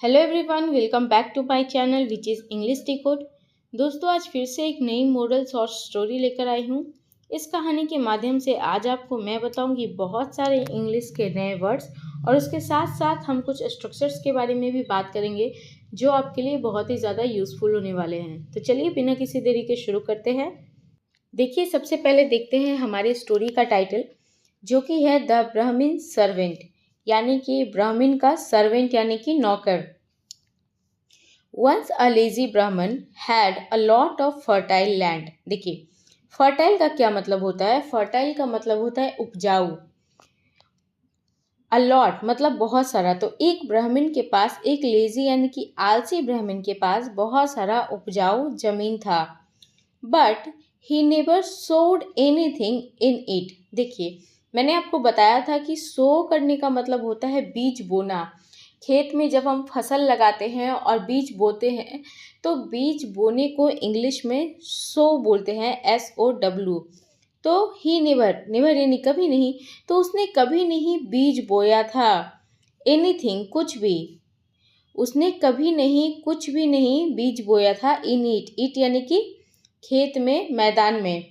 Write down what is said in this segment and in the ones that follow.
Hello everyone, welcome back to my channel which is English decode. दोस्तों, आज फिर से एक नई मॉडल शॉर्ट स्टोरी लेकर आई हूँ। इस कहानी के माध्यम से आज आपको मैं बताऊंगी बहुत सारे इंग्लिश के नए वर्ड्स और उसके साथ साथ हम कुछ स्ट्रक्चर्स के बारे में भी बात करेंगे जो आपके लिए बहुत ही ज़्यादा यूज़फुल होने वाले हैं। तो चलिए बिना किसी देरी के शुरू करते हैं। देखिए, सबसे पहले देखते हैं हमारी स्टोरी का टाइटल, जो कि है द ब्राह्मण सर्वेंट, यानी कि ब्राह्मण का सर्वेंट यानी कि नौकर। वंस अ लेजी ब्राह्मण had a lot of fertile land. देखिए, फर्टाइल का क्या मतलब होता है? फर्टाइल का मतलब होता है उपजाऊ। अलॉट मतलब बहुत सारा। तो एक ब्राह्मण के पास, एक लेजी यानी कि आलसी ब्राह्मण के पास बहुत सारा उपजाऊ जमीन था। बट ही नेवर सोड एनीथिंग इन इट। देखिए, मैंने आपको बताया था कि सो करने का मतलब होता है बीज बोना। खेत में जब हम फसल लगाते हैं और बीज बोते हैं तो बीज बोने को इंग्लिश में सो बोलते हैं, SOW। तो ही नेवर, नेवर यानी कभी नहीं, तो उसने कभी नहीं बीज बोया था। एनीथिंग कुछ भी, उसने कभी नहीं कुछ भी नहीं बीज बोया था। इन इट, इट यानी कि खेत में, मैदान में।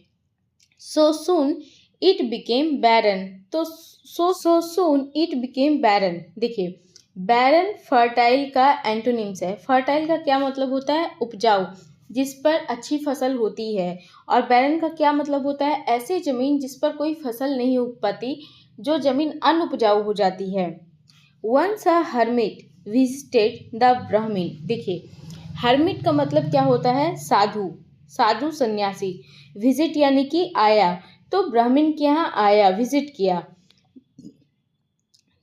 सो सून इट बिकेम बैरन। तो सो सून इट बिकेम बैरन। देखिए, बैरन फर्टाइल का एंटोनिम्स है। फर्टाइल का क्या मतलब होता है? उपजाऊ, जिस पर अच्छी फसल होती है। और बैरन का क्या मतलब होता है? ऐसी जमीन जिस पर कोई फसल नहीं उग पाती, जो जमीन अनउपजाऊ हो जाती है। Once a hermit visited the brahmin. देखिए, हर्मिट का मतलब क्या होता है? साधु, साधु सन्यासी। विजिट यानी कि आया, तो ब्राह्मण के यहाँ आया, विजिट किया।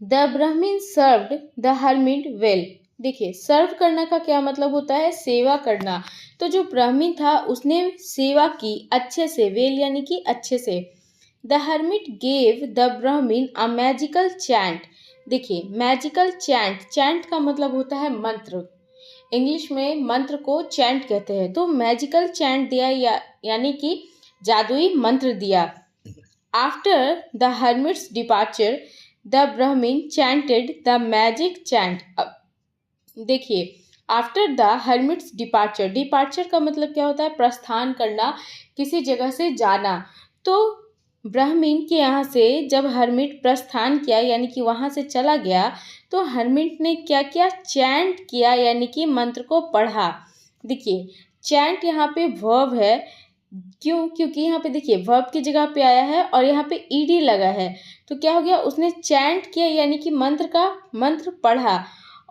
द ब्राह्मण सर्व्ड द हर्मिट वेल। देखिए, सर्व करना का क्या मतलब होता है? सेवा करना। तो जो ब्राह्मण था उसने सेवा की अच्छे से, वेल यानी कि अच्छे से। द हर्मिट गेव द ब्राह्मण अ मैजिकल चैंट। देखिए, मैजिकल चैंट, चैंट का मतलब होता है मंत्र। इंग्लिश में मंत्र को चैंट कहते हैं। तो मैजिकल चैंट दिया, यानी कि जादुई मंत्र दिया। After the hermits departure the ब्राह्मण चैंटेड द मैजिक चैंट। देखिए, after the hermits departure, departure का मतलब क्या होता है? प्रस्थान करना, किसी जगह से जाना। तो ब्राह्मण के यहाँ से जब हर्मिट प्रस्थान किया, यानी कि वहाँ से चला गया, तो हर्मिट ने क्या किया? चैंट किया, यानी कि मंत्र को पढ़ा। देखिए, चैंट यहाँ पे वर्ब है। क्यों? क्योंकि यहाँ पे देखिए वर्ब की जगह पे आया है और यहाँ पे ईडी लगा है। तो क्या हो गया? उसने चैंट किया, यानी कि मंत्र पढ़ा।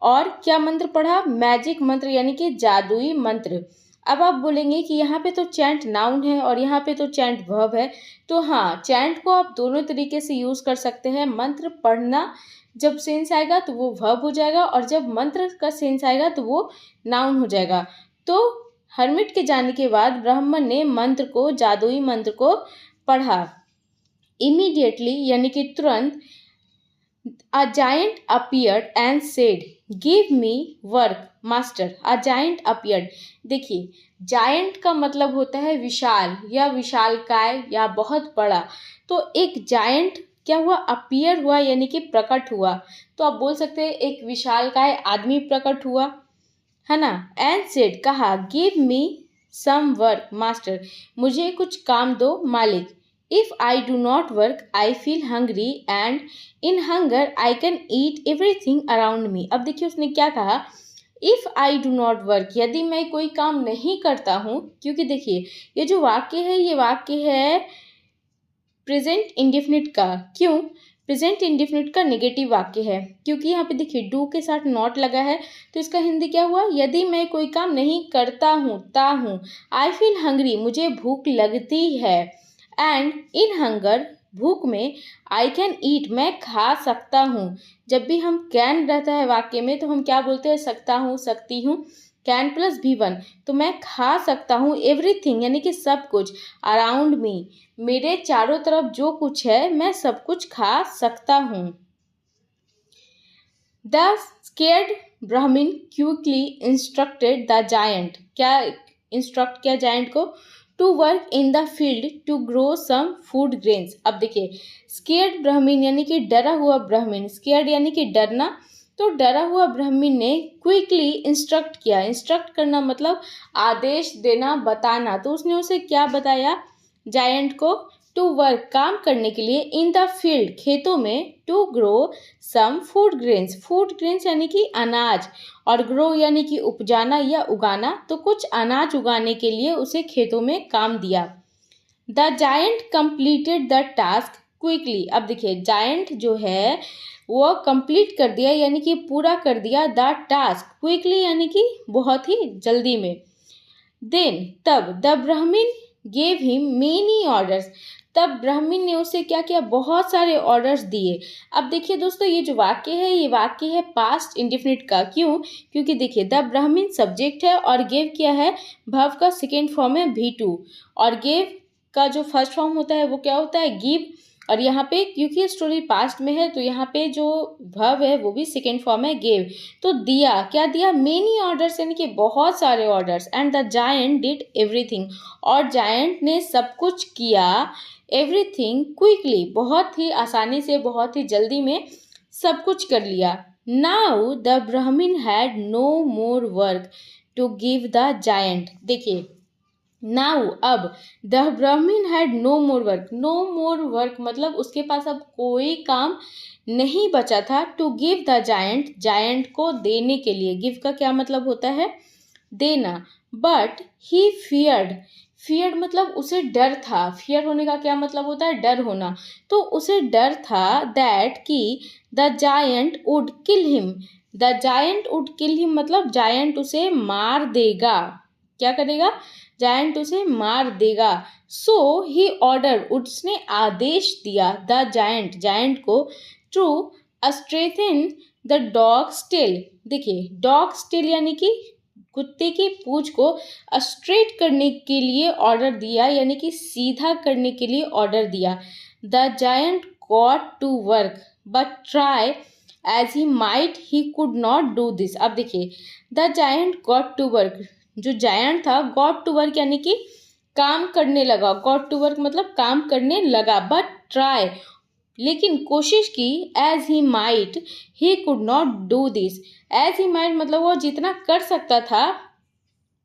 और क्या मंत्र पढ़ा? मैजिक मंत्र, यानी कि जादुई मंत्र। अब आप बोलेंगे कि यहाँ पे तो चैंट नाउन है और यहाँ पे तो चैंट वर्ब है। तो हाँ, चैंट को आप दोनों तरीके से यूज़ कर सकते हैं। मंत्र पढ़ना जब सेंस आएगा तो वो वर्ब हो जाएगा, और जब मंत्र का सेंस आएगा तो वो नाउन हो जाएगा। तो हर्मिट के जाने के बाद ब्राह्मण ने मंत्र को, जादुई मंत्र को पढ़ा। इमीडिएटली यानी कि तुरंत, a giant appeared and said give me work master. A giant appeared. देखिए, जायंट का मतलब होता है विशाल या विशालकाय या बहुत बड़ा। तो एक जायंट क्या हुआ? अपीयर हुआ, यानी कि प्रकट हुआ। तो आप बोल सकते हैं एक विशालकाय आदमी प्रकट हुआ, है ना। एंड सेड, कहा, give me some work master. मुझे कुछ काम दो मालिक। If I do not work I feel hungry and in hunger I can eat everything around me. अब देखिए उसने क्या कहा? If I do not work, यदि मैं कोई काम नहीं करता हूँ। क्योंकि देखिए, ये जो वाक्य है, ये वाक्य है प्रेजेंट इंडेफिनिट का। क्यों? प्रेजेंट इंडेफिनिट का नेगेटिव वाक्य है, क्योंकि यहाँ पे देखिए डू के साथ नॉट लगा है। तो इसका हिंदी क्या हुआ? यदि मैं कोई काम नहीं करता हूँ, ता हूँ। आई फील हंग्री, मुझे भूख लगती है। एंड इन हंगर, भूख में, आई कैन ईट, मैं खा सकता हूँ। जब भी हम कैन रहता है वाक्य में तो हम क्या बोलते हैं? सकता हूँ, सकती हूँ। कैन प्लस V1, तो मैं खा सकता हूँ। एवरीथिंग यानी कि सब कुछ। अराउंड मी, मेरे चारों तरफ जो कुछ है मैं सब कुछ खा सकता हूँ। The scared brahmin quickly instructed the giant. क्या इंस्ट्रक्ट किया जायंट को? To work in the field to grow some food grains. अब देखिए, स्केर्ड ब्राह्मण यानी कि डरा हुआ ब्राह्मण। स्केर्ड यानी कि डरना, तो डरा हुआ ब्राह्मण ने क्विकली इंस्ट्रक्ट किया। इंस्ट्रक्ट करना मतलब आदेश देना, बताना। तो उसने उसे क्या बताया जायंट को? टू वर्क, काम करने के लिए, इन द फील्ड, खेतों में, to grow some food grains. Food grains यानी कि अनाज, और ग्रो यानी कि उपजाना या उगाना। तो कुछ अनाज उगाने के लिए उसे खेतों में काम दिया। The giant completed the task quickly. अब देखिए जायंट जो है वो कंप्लीट कर दिया यानी कि पूरा कर दिया द टास्क क्विकली यानी कि बहुत ही जल्दी में। देन तब द ब्राह्मण गेव हिम मेनी ऑर्डर्स। तब ब्राह्मण ने उसे क्या किया? बहुत सारे ऑर्डर्स दिए। अब देखिए दोस्तों ये जो वाक्य है ये वाक्य है पास्ट इंडेफिनिट का। क्यों? क्योंकि देखिए द ब्राह्मण सब्जेक्ट है और गेव क्या है? वर्ब का सेकेंड फॉर्म है V2, और गेव का जो फर्स्ट फॉर्म होता है वो क्या होता है? गिव। और यहाँ पे क्योंकि स्टोरी पास्ट में है तो यहाँ पे जो वर्ब है वो भी सेकेंड फॉर्म है गेव। तो दिया, क्या दिया? मेनी ऑर्डर्स यानी कि बहुत सारे orders. And the giant did everything, और जायंट ने सब कुछ किया। एवरीथिंग क्विकली, बहुत ही आसानी से, बहुत ही जल्दी में सब कुछ कर लिया। Now the brahmin had no more work to give the giant. देखिए नाउ अब the brahmin had no more work. No more work मतलब उसके पास अब कोई काम नहीं बचा था। To give the giant, giant को देने के लिए। गिव का क्या मतलब होता है? देना। बट ही फियर्ड, फियर्ड मतलब उसे डर था। फियर होने का क्या मतलब होता है? डर होना। तो उसे डर था दैट कि the giant would kill him. The giant would kill him मतलब जायंट उसे मार देगा। क्या करेगा? जायंट उसे मार देगा। सो ही ऑर्डर, उसने आदेश दिया द जायंट, जायंट को, to straighten the dog's tail. देखिए डॉग्स टेल यानी कि कुत्ते की पूंछ को स्ट्रेट करने के लिए ऑर्डर दिया यानी कि सीधा करने के लिए ऑर्डर दिया। The giant got to work but try as he might he could not do this. अब देखिए the giant got to work, जो जायंट था गॉट टू वर्क यानी कि काम करने लगा। गॉट टू वर्क मतलब काम करने लगा। बट ट्राई, लेकिन कोशिश की। As he might he could not do this. As he might मतलब वो जितना कर सकता था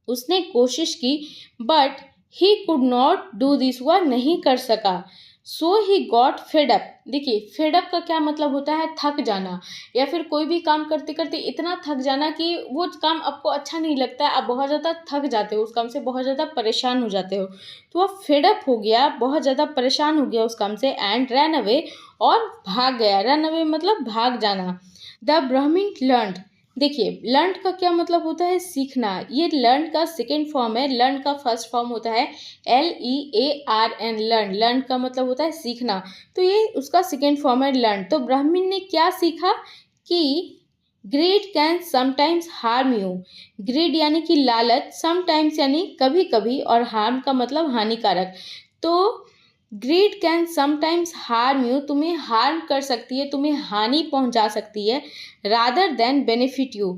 उसने कोशिश की। But he could not do this, वह नहीं कर सका। So he got fed up. देखिए फेड अप का क्या मतलब होता है? थक जाना, या फिर कोई भी काम करते करते इतना थक जाना कि वो काम आपको अच्छा नहीं लगता है, आप बहुत ज़्यादा थक जाते हो, उस काम से बहुत ज़्यादा परेशान हो जाते हो। तो वह फेड अप हो गया, बहुत ज़्यादा परेशान हो गया उस काम से। एंड रन अवे, और भाग गया। रन अवे मतलब भाग जाना। द ब्राह्मण लर्न। देखिए लर्न का क्या मतलब होता है? सीखना। ये लर्न का सेकेंड फॉर्म है। लर्न का फर्स्ट फॉर्म होता है LEARN, लर्न। लर्न का मतलब होता है सीखना, तो ये उसका सेकेंड फॉर्म है लर्न। तो ब्राह्मण ने क्या सीखा? कि greed can sometimes harm you. Greed यानी कि लालच, समटाइम्स यानी कभी कभी, और हार्म का मतलब हानिकारक। तो greed can sometimes harm you, तुम्हें हार्म कर सकती है, तुम्हें हानि पहुंचा सकती है। Rather than benefit you,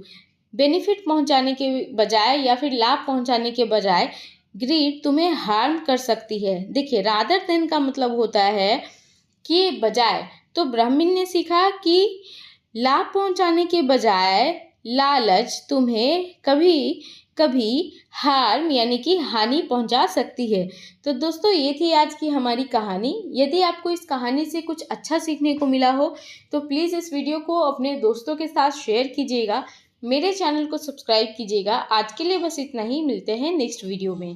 benefit पहुंचाने के बजाय या फिर लाभ पहुंचाने के बजाय ग्रीड तुम्हें हार्म कर सकती है। देखिए रादर देन का मतलब होता है कि बजाय। तो ब्राह्मण ने सीखा कि लाभ पहुंचाने के बजाय लालच तुम्हें कभी कभी हार्म यानी कि हानि पहुंचा सकती है। तो दोस्तों ये थी आज की हमारी कहानी। यदि आपको इस कहानी से कुछ अच्छा सीखने को मिला हो तो प्लीज़ इस वीडियो को अपने दोस्तों के साथ शेयर कीजिएगा। मेरे चैनल को सब्सक्राइब कीजिएगा। आज के लिए बस इतना ही, मिलते हैं नेक्स्ट वीडियो में।